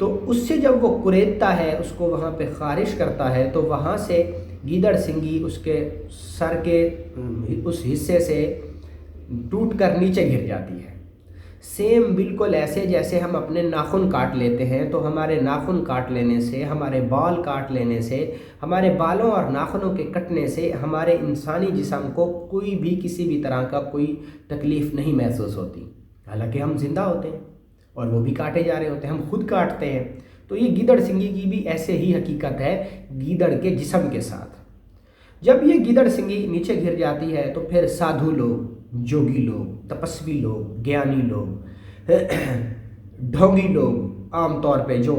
تو اس سے جب وہ کریدتا ہے، اس کو وہاں پہ خارش کرتا ہے، تو وہاں سے گیدڑ سنگی اس کے سر کے اس حصے سے ٹوٹ کر نیچے گر جاتی ہے۔ سیم بالکل ایسے جیسے ہم اپنے ناخن کاٹ لیتے ہیں، تو ہمارے ناخن کاٹ لینے سے، ہمارے بال کاٹ لینے سے، ہمارے بالوں اور ناخنوں کے کٹنے سے ہمارے انسانی جسم کو کوئی بھی کسی بھی طرح کا کوئی تکلیف نہیں محسوس ہوتی، حالانکہ ہم زندہ ہوتے ہیں اور وہ بھی کاٹے جا رہے ہوتے ہیں، ہم خود کاٹتے ہیں۔ تو یہ گیدڑ سنگی کی بھی ایسے ہی حقیقت ہے گیدڑ کے جسم کے ساتھ۔ جب یہ گیدڑ سنگی نیچے گر جاتی ہے تو پھر سادھو لوگ، جوگی لوگ، تپسوی لوگ، گیانی لوگ، ڈھونگی لوگ، عام طور پہ جو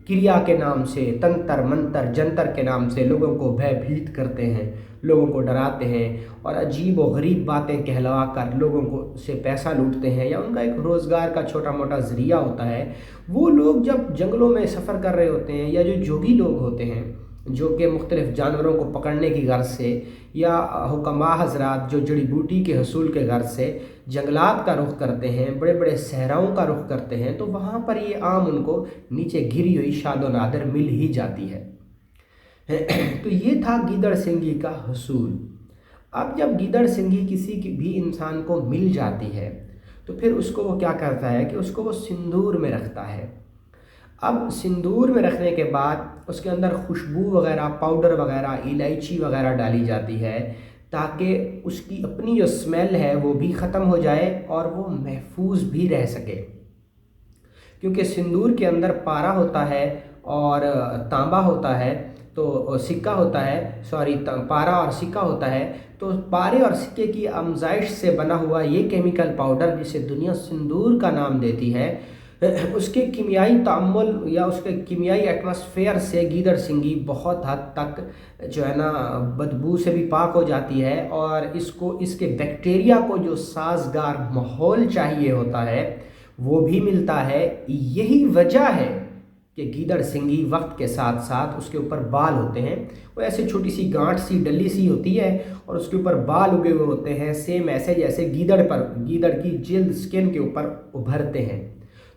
کریا کے نام سے، تنتر منتر جنتر کے نام سے لوگوں کو بھے بھیت کرتے ہیں، لوگوں کو ڈراتے ہیں اور عجیب و غریب باتیں کہلوا کر لوگوں کو سے پیسہ لوٹتے ہیں، یا ان کا ایک روزگار کا چھوٹا موٹا ذریعہ ہوتا ہے۔ وہ لوگ جب جنگلوں میں سفر کر رہے ہوتے ہیں، یا جو جوگی لوگ ہوتے ہیں جو کہ مختلف جانوروں کو پکڑنے کی غرض سے، یا حکماء حضرات جو جڑی بوٹی کے حصول کے غرض سے جنگلات کا رخ کرتے ہیں، بڑے بڑے صحراؤں کا رخ کرتے ہیں، تو وہاں پر یہ عام ان کو نیچے گری ہوئی شاد و نادر مل ہی جاتی ہے۔ تو یہ تھا گیدڑ سنگی کا حصول۔ اب جب گیدڑ سنگی کسی کی بھی انسان کو مل جاتی ہے تو پھر اس کو وہ کیا کرتا ہے کہ اس کو وہ سندور میں رکھتا ہے۔ اب سندور میں رکھنے کے بعد اس کے اندر خوشبو وغیرہ، پاؤڈر وغیرہ، الائچی وغیرہ ڈالی جاتی ہے تاکہ اس کی اپنی جو اسمیل ہے وہ بھی ختم ہو جائے اور وہ محفوظ بھی رہ سکے، کیونکہ سندور کے اندر پارا ہوتا ہے اور تانبا ہوتا ہے، تو سکہ ہوتا ہے، پارا اور سکہ ہوتا ہے، تو پارے اور سکے کی آمیزش سے بنا ہوا یہ کیمیکل پاؤڈر جسے دنیا سندور کا نام دیتی ہے، اس کے کیمیائی تعامل یا اس کے کیمیائی ایٹماسفیئر سے گیدڑ سنگی بہت حد تک جو ہے نا بدبو سے بھی پاک ہو جاتی ہے، اور اس کے بیکٹیریا کو جو سازگار ماحول چاہیے ہوتا ہے وہ بھی ملتا ہے۔ یہی وجہ ہے کہ گیدڑ سنگی وقت کے ساتھ ساتھ اس کے اوپر بال ہوتے ہیں، وہ ایسے چھوٹی سی گانٹھ سی ڈلی سی ہوتی ہے اور اس کے اوپر بال اگے ہوئے ہوتے ہیں، سیم ایسے جیسے گیدڑ کی جلد سکن کے اوپر ابھرتے ہیں۔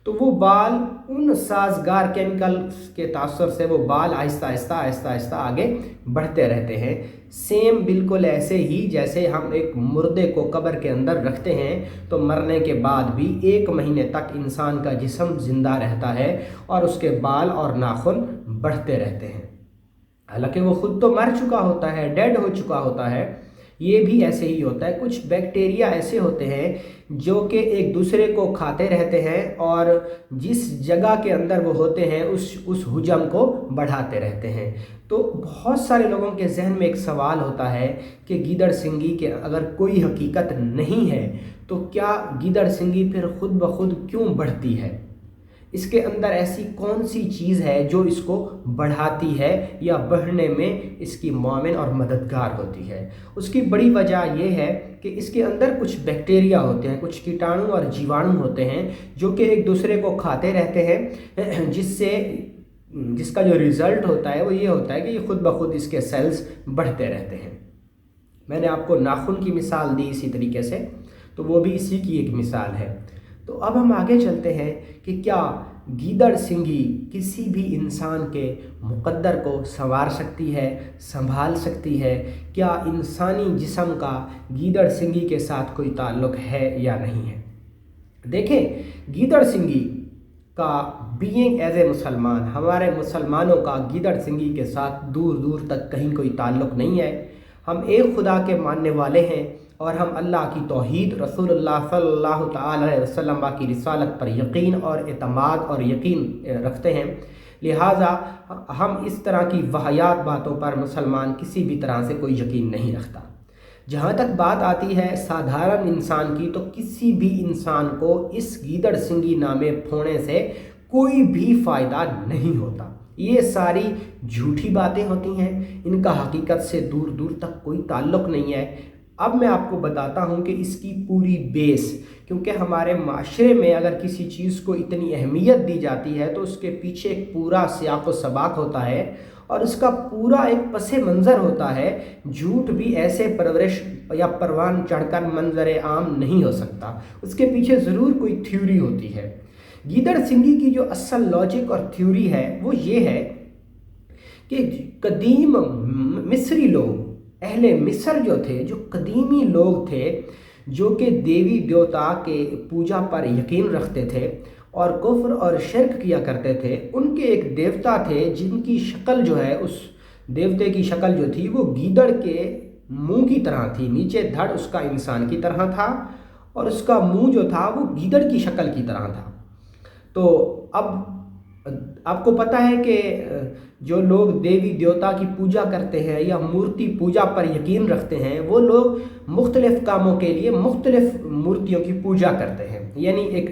تو وہ بال ان سازگار کیمیکل کے تاثر سے وہ بال آہستہ آہستہ آگے بڑھتے رہتے ہیں، سیم بالکل ایسے ہی جیسے ہم ایک مردے کو قبر کے اندر رکھتے ہیں تو مرنے کے بعد بھی 1 مہینے تک انسان کا جسم زندہ رہتا ہے اور اس کے بال اور ناخن بڑھتے رہتے ہیں، حالانکہ وہ خود تو مر چکا ہوتا ہے، ڈیڈ ہو چکا ہوتا ہے۔ یہ بھی ایسے ہی ہوتا ہے، کچھ بیکٹیریا ایسے ہوتے ہیں جو کہ ایک دوسرے کو کھاتے رہتے ہیں اور جس جگہ کے اندر وہ ہوتے ہیں اس حجم کو بڑھاتے رہتے ہیں۔ تو بہت سارے لوگوں کے ذہن میں ایک سوال ہوتا ہے کہ گیدڑ سنگی کے اگر کوئی حقیقت نہیں ہے تو کیا گیدڑ سنگی پھر خود بخود کیوں بڑھتی ہے؟ اس کے اندر ایسی کون سی چیز ہے جو اس کو بڑھاتی ہے یا بڑھنے میں اس کی معاون اور مددگار ہوتی ہے؟ اس کی بڑی وجہ یہ ہے کہ اس کے اندر کچھ بیکٹیریا ہوتے ہیں، کچھ کیٹانو اور جیوانو ہوتے ہیں جو کہ ایک دوسرے کو کھاتے رہتے ہیں، جس کا جو ریزلٹ ہوتا ہے وہ یہ ہوتا ہے کہ یہ خود بخود اس کے سیلز بڑھتے رہتے ہیں۔ میں نے آپ کو ناخن کی مثال دی اسی طریقے سے، تو وہ بھی اسی کی ایک مثال ہے۔ تو اب ہم آگے چلتے ہیں کہ کیا گیدڑ سنگی کسی بھی انسان کے مقدر کو سنوار سکتی ہے، سنبھال سکتی ہے؟ کیا انسانی جسم کا گیدڑ سنگی کے ساتھ کوئی تعلق ہے یا نہیں ہے؟ دیکھیں، گیدڑ سنگی کا بینگ ایز اے مسلمان، ہمارے مسلمانوں کا گیدڑ سنگی کے ساتھ دور دور تک کہیں کوئی تعلق نہیں ہے۔ ہم ایک خدا کے ماننے والے ہیں اور ہم اللہ کی توحید، رسول اللہ صلی اللہ تعالی علیہ وسلم کی رسالت پر یقین اور اعتماد اور یقین رکھتے ہیں، لہٰذا ہم اس طرح کی واہیات باتوں پر مسلمان کسی بھی طرح سے کوئی یقین نہیں رکھتا۔ جہاں تک بات آتی ہے سادھارن انسان کی، تو کسی بھی انسان کو اس گیدڑ سنگی نامے پھوڑنے سے کوئی بھی فائدہ نہیں ہوتا۔ یہ ساری جھوٹی باتیں ہوتی ہیں، ان کا حقیقت سے دور دور تک کوئی تعلق نہیں ہے۔ اب میں آپ کو بتاتا ہوں کہ اس کی پوری بیس، کیونکہ ہمارے معاشرے میں اگر کسی چیز کو اتنی اہمیت دی جاتی ہے تو اس کے پیچھے ایک پورا سیاق و سباق ہوتا ہے اور اس کا پورا ایک پس منظر ہوتا ہے۔ جھوٹ بھی ایسے پرورش یا پروان چڑھ کر منظر عام نہیں ہو سکتا، اس کے پیچھے ضرور کوئی تھیوری ہوتی ہے۔ گیدڑ سنگھی کی جو اصل لاجک اور تھیوری ہے وہ یہ ہے کہ قدیم مصری لوگ، اہل مصر جو تھے، جو قدیمی لوگ تھے، جو کہ دیوی دیوتا کے پوجا پر یقین رکھتے تھے اور کفر اور شرک کیا کرتے تھے، ان کے ایک دیوتا تھے جن کی شکل جو ہے، اس دیوتے کی شکل جو تھی وہ گیدڑ کے منہ کی طرح تھی، نیچے دھڑ اس کا انسان کی طرح تھا اور اس کا منہ جو تھا وہ گیدڑ کی شکل کی طرح تھا۔ تو اب آپ کو پتہ ہے کہ جو لوگ دیوی دیوتا کی پوجا کرتے ہیں یا مورتی پوجا پر یقین رکھتے ہیں، وہ لوگ مختلف کاموں کے لیے مختلف مورتیوں کی پوجا کرتے ہیں۔ یعنی ایک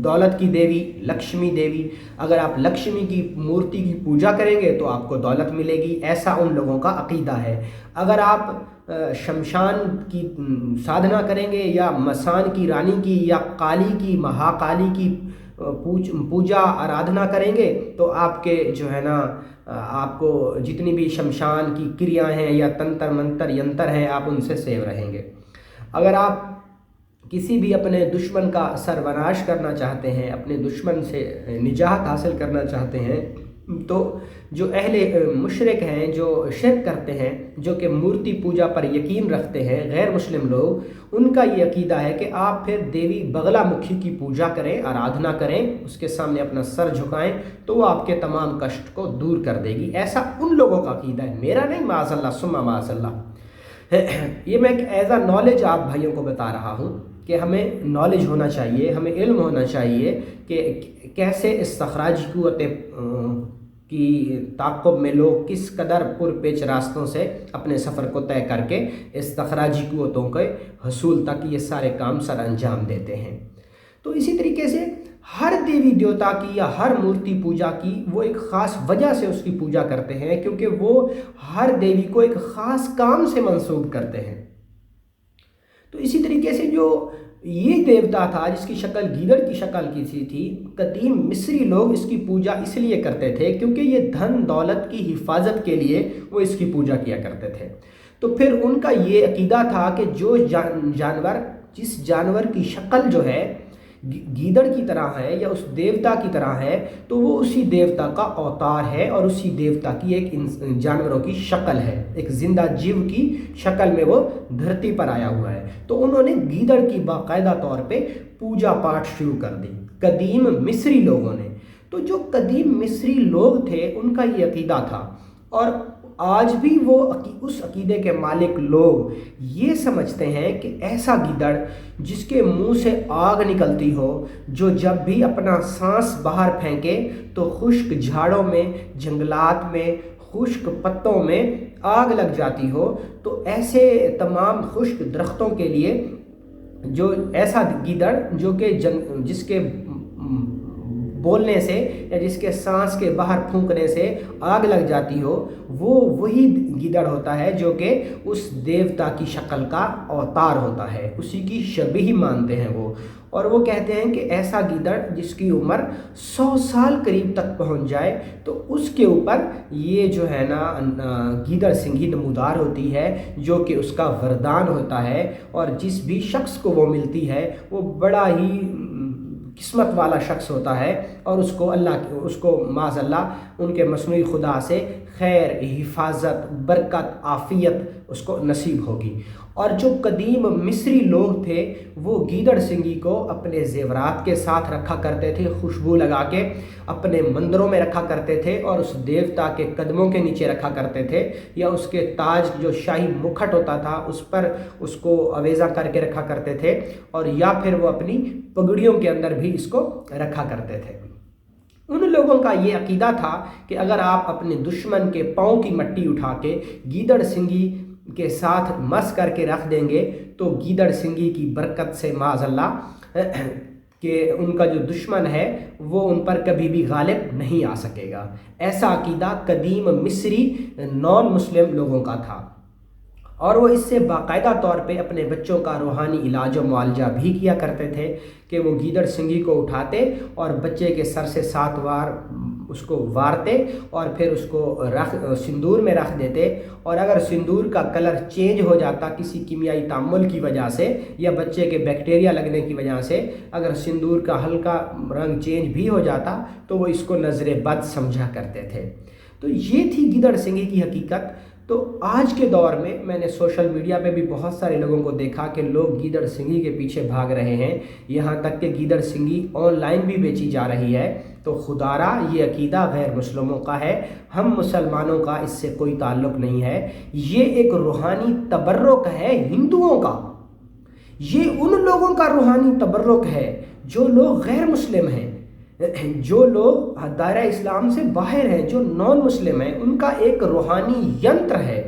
دولت کی دیوی لکشمی دیوی، اگر آپ لکشمی کی مورتی کی پوجا کریں گے تو آپ کو دولت ملے گی، ایسا ان لوگوں کا عقیدہ ہے۔ اگر آپ شمشان کی سادھنا کریں گے یا مسان کی رانی کی یا کالی کی، مہاکالی کی پوجا آرادھنا کریں گے تو آپ کے جو ہے نا، آپ کو جتنی بھی شمشان کی کریاں ہیں یا تنتر منتر ینتر ہیں، آپ ان سے سیو رہیں گے۔ اگر آپ کسی بھی اپنے دشمن کا سروناش کرنا چاہتے ہیں، اپنے دشمن سے نجات حاصل کرنا چاہتے ہیں، تو جو اہل مشرک ہیں، جو شرک کرتے ہیں، جو کہ مورتی پوجا پر یقین رکھتے ہیں، غیر مسلم لوگ، ان کا یہ عقیدہ ہے کہ آپ پھر دیوی بغلا مکھی کی پوجا کریں، آرادھنا کریں، اس کے سامنے اپنا سر جھکائیں تو وہ آپ کے تمام کشٹ کو دور کر دے گی۔ ایسا ان لوگوں کا عقیدہ ہے، میرا نہیں، معاذ اللہ ثم معاذ اللہ۔ یہ میں ایک ایز اے نالج آپ بھائیوں کو بتا رہا ہوں کہ ہمیں نالج ہونا چاہیے، ہمیں علم ہونا چاہیے کہ کیسے استخراجی قوت کی تعاقب میں لوگ کس قدر پرپیچ راستوں سے اپنے سفر کو طے کر کے استخراجی قوتوں کے حصول تک یہ سارے کام سر انجام دیتے ہیں۔ تو اسی طریقے سے ہر دیوی دیوتا کی یا ہر مورتی پوجا کی وہ ایک خاص وجہ سے اس کی پوجا کرتے ہیں، کیونکہ وہ ہر دیوی کو ایک خاص کام سے منسوب کرتے ہیں۔ تو اسی طریقے سے جو یہ دیوتا تھا جس کی شکل گیدڑ کی شکل کی سی تھی، قدیم مصری لوگ اس کی پوجا اس لیے کرتے تھے کیونکہ یہ دھن دولت کی حفاظت کے لیے وہ اس کی پوجا کیا کرتے تھے۔ تو پھر ان کا یہ عقیدہ تھا کہ جو جانور، جس جانور کی شکل جو ہے گیدڑ کی طرح ہے یا اس دیوتا کی طرح ہے، تو وہ اسی دیوتا کا اوتار ہے اور اسی دیوتا کی ایک جانوروں کی شکل ہے، ایک زندہ جیو کی شکل میں وہ دھرتی پر آیا ہوا ہے۔ تو انہوں نے گیدڑ کی باقاعدہ طور پہ پوجا پاٹ شروع کر دی قدیم مصری لوگوں نے۔ تو جو قدیم مصری لوگ تھے ان کا یہ عقیدہ تھا، اور آج بھی وہ اس عقیدے کے مالک لوگ یہ سمجھتے ہیں کہ ایسا گیدڑ جس کے منہ سے آگ نکلتی ہو، جو جب بھی اپنا سانس باہر پھینکے تو خشک جھاڑوں میں، جنگلات میں، خشک پتوں میں آگ لگ جاتی ہو، تو ایسے تمام خشک درختوں کے لیے جو ایسا گیدڑ جو کہ جس کے بولنے سے یا جس کے سانس کے باہر پھونکنے سے آگ لگ جاتی ہو، وہ وہی گیدڑ ہوتا ہے جو کہ اس دیوتا کی شکل کا اوتار ہوتا ہے، اسی کی شبیہ مانتے ہیں وہ۔ اور وہ کہتے ہیں کہ ایسا گیدڑ جس کی عمر 100 سال قریب تک پہنچ جائے تو اس کے اوپر یہ جو ہے نا گیدڑ سنگھی نمودار ہوتی ہے، جو کہ اس کا وردان ہوتا ہے، اور جس بھی شخص کو وہ ملتی ہے وہ بڑا ہی قسمت والا شخص ہوتا ہے، اور اس کو معاذ اللہ ان کے مصنوعی خدا سے خیر، حفاظت، برکت، عافیت اس کو نصیب ہوگی۔ اور جو قدیم مصری لوگ تھے وہ گیدڑ سنگھی کو اپنے زیورات کے ساتھ رکھا کرتے تھے، خوشبو لگا کے اپنے مندروں میں رکھا کرتے تھے، اور اس دیوتا کے قدموں کے نیچے رکھا کرتے تھے، یا اس کے تاج جو شاہی مکھٹ ہوتا تھا اس پر اس کو آویزاں کر کے رکھا کرتے تھے، اور یا پھر وہ اپنی پگڑیوں کے اندر بھی اس کو رکھا کرتے تھے۔ ان لوگوں کا یہ عقیدہ تھا کہ اگر آپ اپنے دشمن کے پاؤں کی مٹی اٹھا کے گیدڑ سنگھی کے ساتھ مس کر کے رکھ دیں گے تو گیدڑ سنگھی کی برکت سے معاذ اللہ کہ ان کا جو دشمن ہے وہ ان پر کبھی بھی غالب نہیں آ سکے گا۔ ایسا عقیدہ قدیم مصری نان مسلم لوگوں کا تھا۔ اور وہ اس سے باقاعدہ طور پہ اپنے بچوں کا روحانی علاج و معالجہ بھی کیا کرتے تھے کہ وہ گیدڑ سنگھی کو اٹھاتے اور بچے کے سر سے 7 بار اس کو وارتے اور پھر اس کو سندور میں رکھ دیتے، اور اگر سندور کا کلر چینج ہو جاتا کسی کیمیائی تعامل کی وجہ سے یا بچے کے بیکٹیریا لگنے کی وجہ سے، اگر سندور کا ہلکا رنگ چینج بھی ہو جاتا تو وہ اس کو نظر بد سمجھا کرتے تھے۔ تو یہ تھی گیدڑ سنگھی کی حقیقت۔ تو آج کے دور میں نے سوشل میڈیا پہ بھی بہت سارے لوگوں کو دیکھا کہ لوگ گیدڑ سنگھی کے پیچھے بھاگ رہے ہیں، یہاں تک کہ گیدڑ سنگھی آن لائن بھی بیچی جا رہی ہے۔ تو خدارا یہ عقیدہ غیر مسلموں کا ہے، ہم مسلمانوں کا اس سے کوئی تعلق نہیں ہے۔ یہ ایک روحانی تبرک ہے ہندوؤں کا، یہ ان لوگوں کا روحانی تبرک ہے جو لوگ غیر مسلم ہیں، جو لوگ دائرہ اسلام سے باہر ہیں، جو نان مسلم ہیں، ان کا ایک روحانی ینتر ہے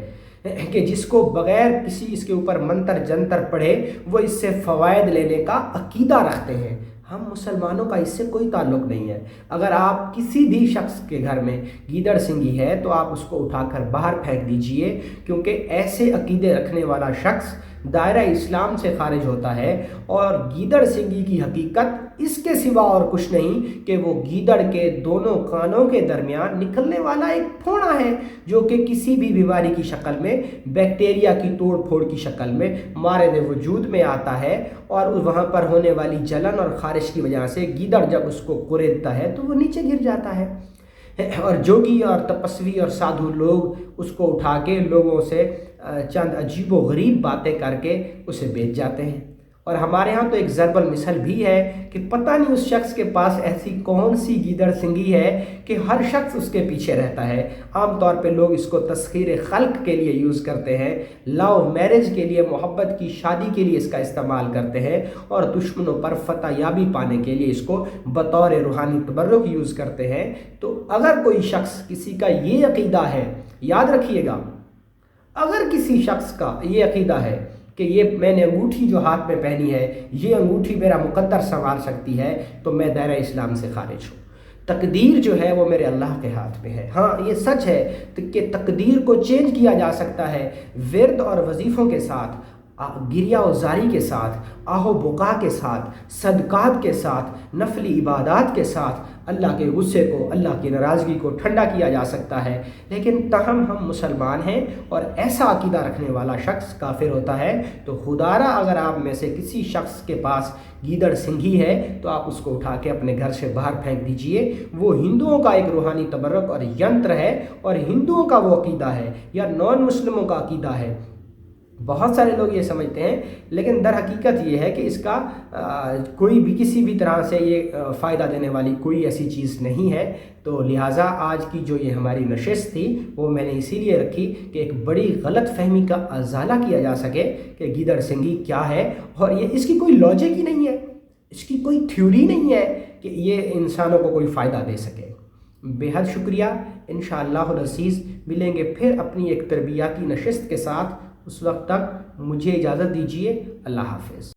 کہ جس کو بغیر کسی اس کے اوپر منتر جنتر پڑھے وہ اس سے فوائد لینے کا عقیدہ رکھتے ہیں۔ ہم مسلمانوں کا اس سے کوئی تعلق نہیں ہے۔ اگر آپ کسی بھی شخص کے گھر میں گیدڑ سنگھی ہے تو آپ اس کو اٹھا کر باہر پھینک دیجئے، کیونکہ ایسے عقیدے رکھنے والا شخص دائرہ اسلام سے خارج ہوتا ہے، اور گیدڑ سنگھی کی حقیقت اس کے سوا اور کچھ نہیں کہ وہ گیدڑ کے دونوں کانوں کے درمیان نکلنے والا ایک پھوڑا ہے جو کہ کسی بھی بیماری کی شکل میں، بیکٹیریا کی توڑ پھوڑ کی شکل میں مارد وجود میں آتا ہے، اور وہاں پر ہونے والی جلن اور خارش کی وجہ سے گیدڑ جب اس کو کریدتا ہے تو وہ نیچے گر جاتا ہے، اور جوگی اور تپسوی اور سادھو لوگ اس کو اٹھا کے لوگوں سے چند عجیب و غریب باتیں کر کے اسے بیچ جاتے ہیں۔ اور ہمارے ہاں تو ایک ضرب المثل بھی ہے کہ پتہ نہیں اس شخص کے پاس ایسی کون سی گیدڑ سنگھی ہے کہ ہر شخص اس کے پیچھے رہتا ہے۔ عام طور پہ لوگ اس کو تسخیر خلق کے لیے یوز کرتے ہیں، لو میرج کے لیے، محبت کی شادی کے لیے اس کا استعمال کرتے ہیں، اور دشمنوں پر فتح یابی پانے کے لیے اس کو بطور روحانی تبرک یوز کرتے ہیں۔ تو اگر کوئی شخص کسی کا یہ عقیدہ ہے، یاد رکھیے گا، اگر کسی شخص کا یہ عقیدہ ہے کہ یہ میں نے انگوٹھی جو ہاتھ میں پہنی ہے یہ انگوٹھی میرا مقدر سنوار سکتی ہے، تو میں دائرہ اسلام سے خارج ہوں۔ تقدیر جو ہے وہ میرے اللہ کے ہاتھ میں ہے۔ ہاں یہ سچ ہے کہ تقدیر کو چینج کیا جا سکتا ہے ورد اور وظیفوں کے ساتھ، گریہ و زاری کے ساتھ، آہ و بکا کے ساتھ، صدقات کے ساتھ، نفلی عبادات کے ساتھ اللہ کے غصے کو، اللہ کی ناراضگی کو ٹھنڈا کیا جا سکتا ہے، لیکن تاہم ہم مسلمان ہیں اور ایسا عقیدہ رکھنے والا شخص کافر ہوتا ہے۔ تو خدارا اگر آپ میں سے کسی شخص کے پاس گیدڑ سنگھی ہے تو آپ اس کو اٹھا کے اپنے گھر سے باہر پھینک دیجئے۔ وہ ہندوؤں کا ایک روحانی تبرک اور ینتر ہے، اور ہندوؤں کا وہ عقیدہ ہے یا نان مسلموں کا عقیدہ ہے۔ بہت سارے لوگ یہ سمجھتے ہیں، لیکن در حقیقت یہ ہے کہ اس کا کوئی بھی کسی بھی طرح سے یہ فائدہ دینے والی کوئی ایسی چیز نہیں ہے۔ تو لہٰذا آج کی جو یہ ہماری نشست تھی وہ میں نے اسی لیے رکھی کہ ایک بڑی غلط فہمی کا ازالہ کیا جا سکے کہ گیدڑ سنگھی کیا ہے، اور یہ اس کی کوئی لاجک ہی نہیں ہے، اس کی کوئی تھیوری نہیں ہے کہ یہ انسانوں کو کوئی فائدہ دے سکے۔ بے حد شکریہ، انشاءاللہ العزیز ملیں گے پھر اپنی ایک تربیاتی نشست کے ساتھ۔ اس وقت تک مجھے اجازت دیجیے، اللہ حافظ۔